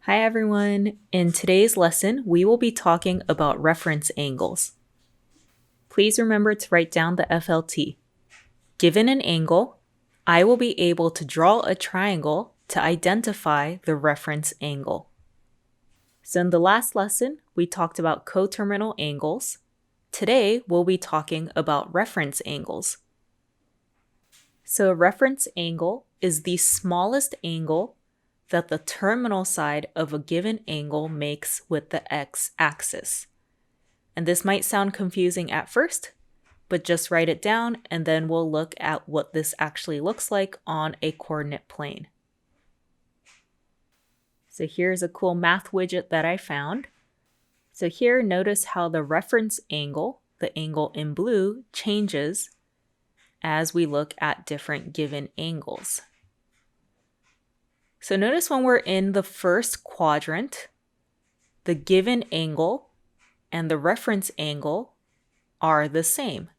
Hi everyone! In today's lesson, we will be talking about reference angles. Please remember to write down the FLT. Given an angle, I will be able to draw a triangle to identify the reference angle. So in the last lesson, we talked about coterminal angles. Today, we'll be talking about reference angles. So a reference angle is the smallest angle that the terminal side of a given angle makes with the x-axis. And this might sound confusing at first, but just write it down and then we'll look at what this actually looks like on a coordinate plane. So here's a cool math widget that I found. So here, notice how the reference angle, the angle in blue, changes as we look at different given angles. So notice when we're in the first quadrant, the given angle and the reference angle are the same.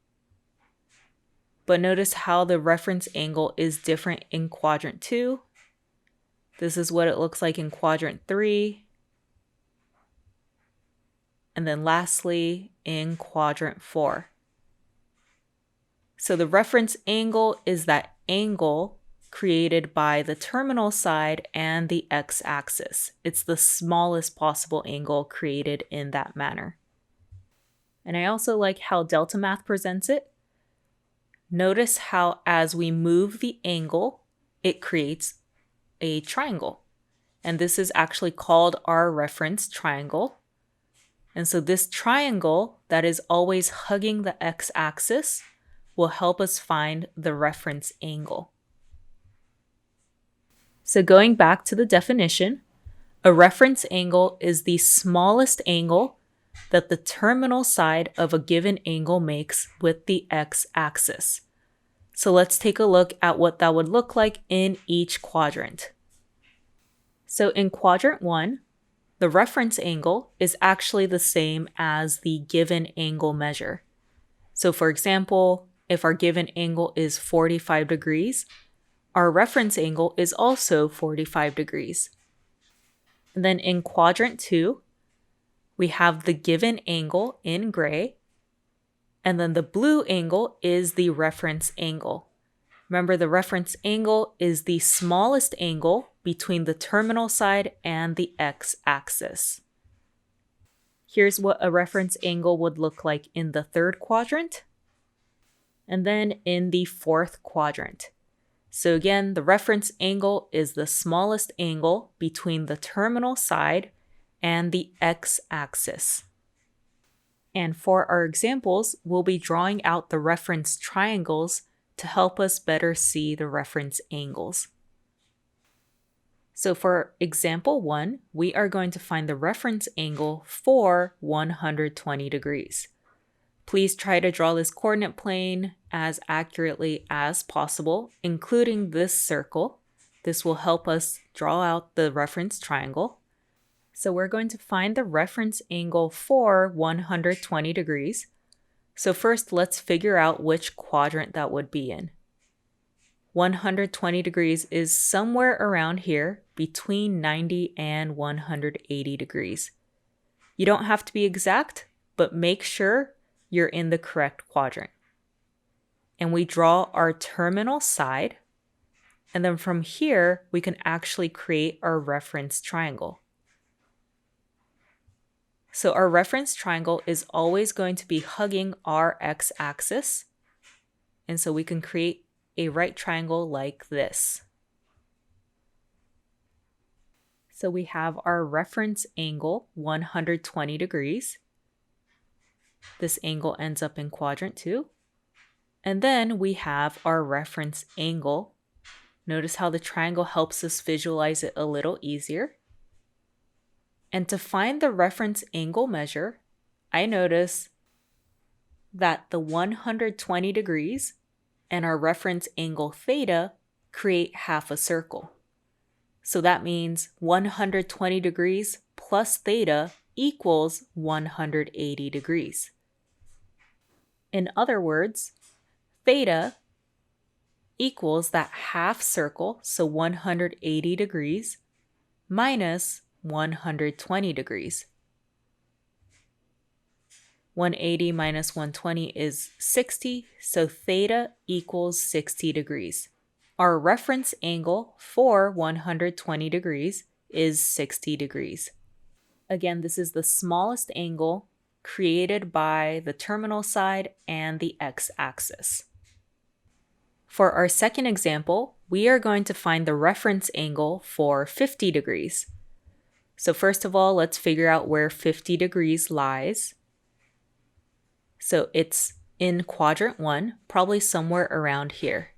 But notice how the reference angle is different in quadrant 2. This is what it looks like in quadrant 3. And then lastly, in quadrant 4. So the reference angle is that angle created by the terminal side and the x-axis. It's the smallest possible angle created in that manner. And I also like how Delta Math presents it. Notice how as we move the angle, it creates a triangle. And this is actually called our reference triangle. And so this triangle that is always hugging the x-axis will help us find the reference angle. So going back to the definition, a reference angle is the smallest angle that the terminal side of a given angle makes with the x-axis. So let's take a look at what that would look like in each quadrant. So in quadrant 1, the reference angle is actually the same as the given angle measure. So for example, if our given angle is 45 degrees, our reference angle is also 45 degrees. And then in quadrant 2, we have the given angle in gray, and then the blue angle is the reference angle. Remember, the reference angle is the smallest angle between the terminal side and the x-axis. Here's what a reference angle would look like in the third quadrant, and then in the fourth quadrant. So again, the reference angle is the smallest angle between the terminal side and the x-axis. And for our examples, we'll be drawing out the reference triangles to help us better see the reference angles. So for example 1, we are going to find the reference angle for 120 degrees. Please try to draw this coordinate plane as accurately as possible, including this circle. This will help us draw out the reference triangle. So we're going to find the reference angle for 120 degrees. So first, let's figure out which quadrant that would be in. 120 degrees is somewhere around here between 90 and 180 degrees. You don't have to be exact, but make sure you're in the correct quadrant. And we draw our terminal side, and then from here, we can actually create our reference triangle. So our reference triangle is always going to be hugging our x-axis, and so we can create a right triangle like this. So we have our reference angle, 120 degrees. This angle ends up in quadrant 2. And then we have our reference angle. Notice how the triangle helps us visualize it a little easier. And to find the reference angle measure, I notice that the 120 degrees and our reference angle theta create half a circle. So that means 120 degrees plus theta equals 180 degrees. In other words, theta equals that half circle, so 180 degrees, minus 120 degrees. 180 minus 120 is 60, so theta equals 60 degrees. Our reference angle for 120 degrees is 60 degrees. Again, this is the smallest angle created by the terminal side and the x-axis. For our second example, we are going to find the reference angle for 50 degrees. So first of all, let's figure out where 50 degrees lies. So it's in quadrant 1, probably somewhere around here.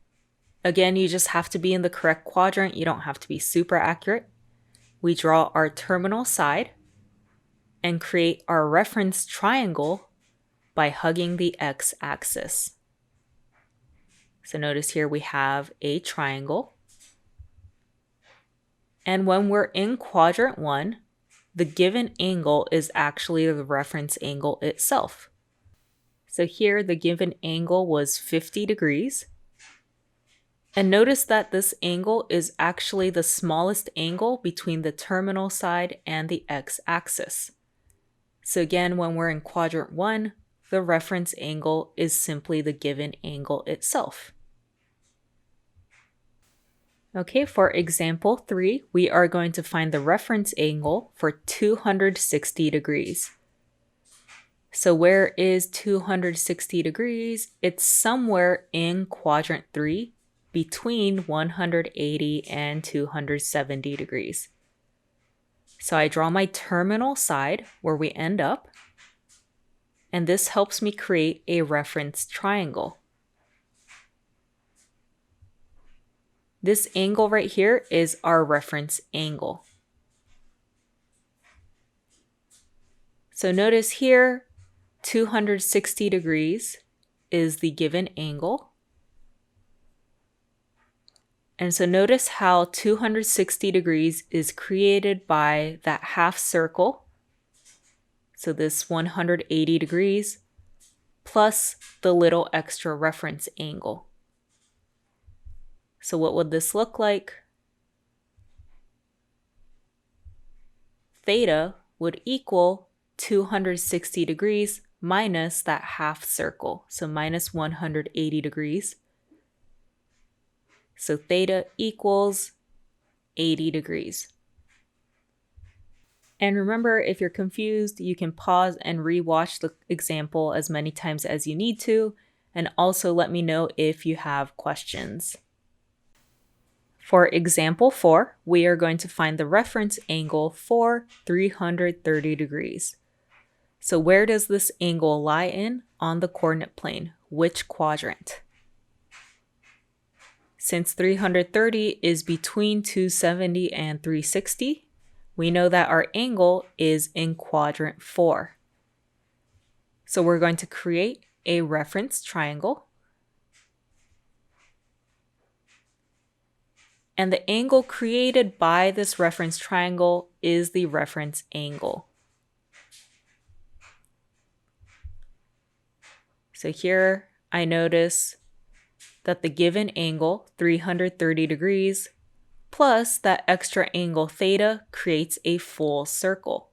Again, you just have to be in the correct quadrant. You don't have to be super accurate. We draw our terminal side and create our reference triangle by hugging the x-axis. So notice here we have a triangle. And when we're in quadrant 1, the given angle is actually the reference angle itself. So here the given angle was 50 degrees. And notice that this angle is actually the smallest angle between the terminal side and the x-axis. So again, when we're in quadrant 1, the reference angle is simply the given angle itself. Okay, for example 3, we are going to find the reference angle for 260 degrees. So where is 260 degrees? It's somewhere in quadrant 3 between 180 and 270 degrees. So I draw my terminal side where we end up, and this helps me create a reference triangle. This angle right here is our reference angle. So notice here, 260 degrees is the given angle. And so notice how 260 degrees is created by that half circle. So this 180 degrees plus the little extra reference angle. So what would this look like? Theta would equal 260 degrees minus that half circle. So minus 180 degrees. So theta equals 80 degrees. And remember, if you're confused, you can pause and rewatch the example as many times as you need to, and also let me know if you have questions. For example 4, we are going to find the reference angle for 330 degrees. So where does this angle lie in on the coordinate plane? Which quadrant? Since 330 is between 270 and 360, we know that our angle is in quadrant 4. So we're going to create a reference triangle. And the angle created by this reference triangle is the reference angle. So here I notice that the given angle, 330 degrees, plus that extra angle theta creates a full circle.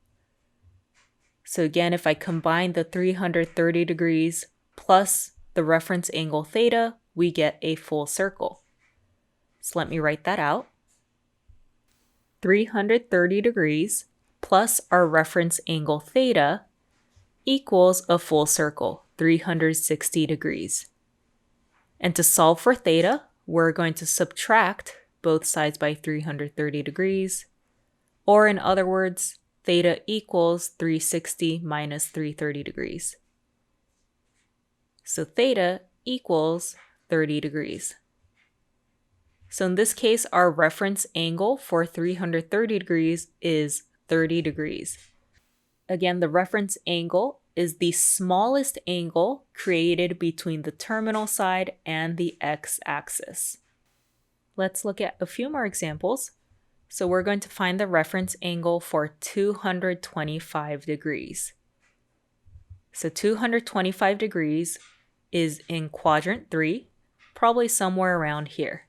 So again, if I combine the 330 degrees plus the reference angle theta, we get a full circle. So let me write that out. 330 degrees plus our reference angle theta equals a full circle, 360 degrees. And to solve for theta, we're going to subtract both sides by 330 degrees, or in other words, theta equals 360 minus 330 degrees. So theta equals 30 degrees. So in this case, our reference angle for 330 degrees is 30 degrees. Again, the reference angle is the smallest angle created between the terminal side and the x-axis. Let's look at a few more examples. So we're going to find the reference angle for 225 degrees. So 225 degrees is in quadrant 3, probably somewhere around here.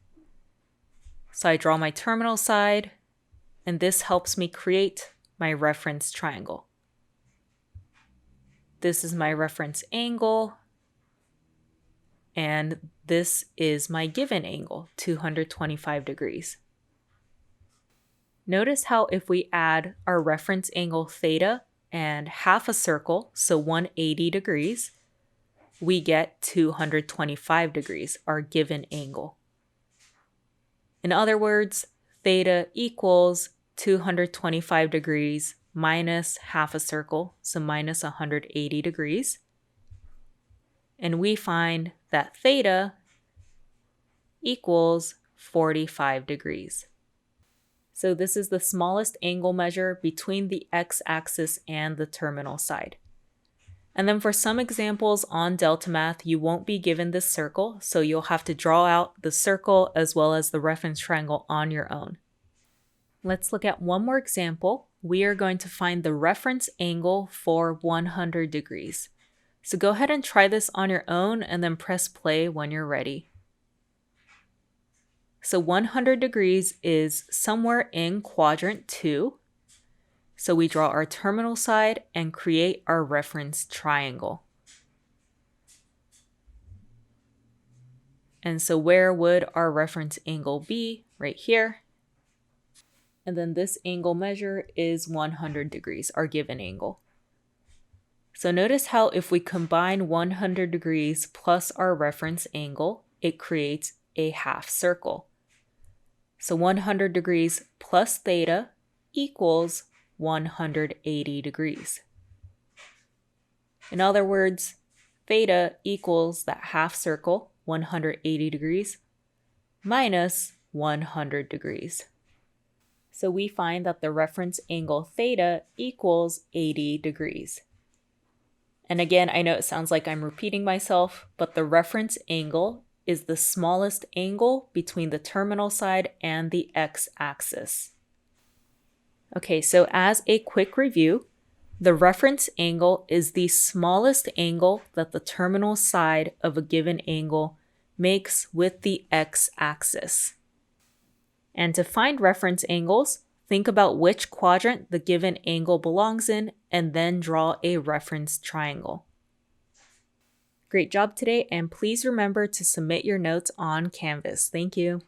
So I draw my terminal side and this helps me create my reference triangle. This is my reference angle, and this is my given angle, 225 degrees. Notice how if we add our reference angle theta and half a circle, so 180 degrees, we get 225 degrees, our given angle. In other words, theta equals 225 degrees minus half a circle, so minus 180 degrees. And we find that theta equals 45 degrees. So this is the smallest angle measure between the x-axis and the terminal side. And then for some examples on Delta Math, you won't be given this circle, so you'll have to draw out the circle as well as the reference triangle on your own. Let's look at one more example. We are going to find the reference angle for 100 degrees. So go ahead and try this on your own and then press play when you're ready. So 100 degrees is somewhere in quadrant 2. So we draw our terminal side and create our reference triangle. And so where would our reference angle be? Right here. And then this angle measure is 100 degrees, our given angle. So notice how if we combine 100 degrees plus our reference angle, it creates a half circle. So 100 degrees plus theta equals 180 degrees. In other words, theta equals that half circle, 180 degrees, minus 100 degrees. So we find that the reference angle theta equals 80 degrees. And again, I know it sounds like I'm repeating myself, but the reference angle is the smallest angle between the terminal side and the x-axis. Okay, so as a quick review, the reference angle is the smallest angle that the terminal side of a given angle makes with the x-axis. And to find reference angles, think about which quadrant the given angle belongs in and then draw a reference triangle. Great job today, and please remember to submit your notes on Canvas. Thank you.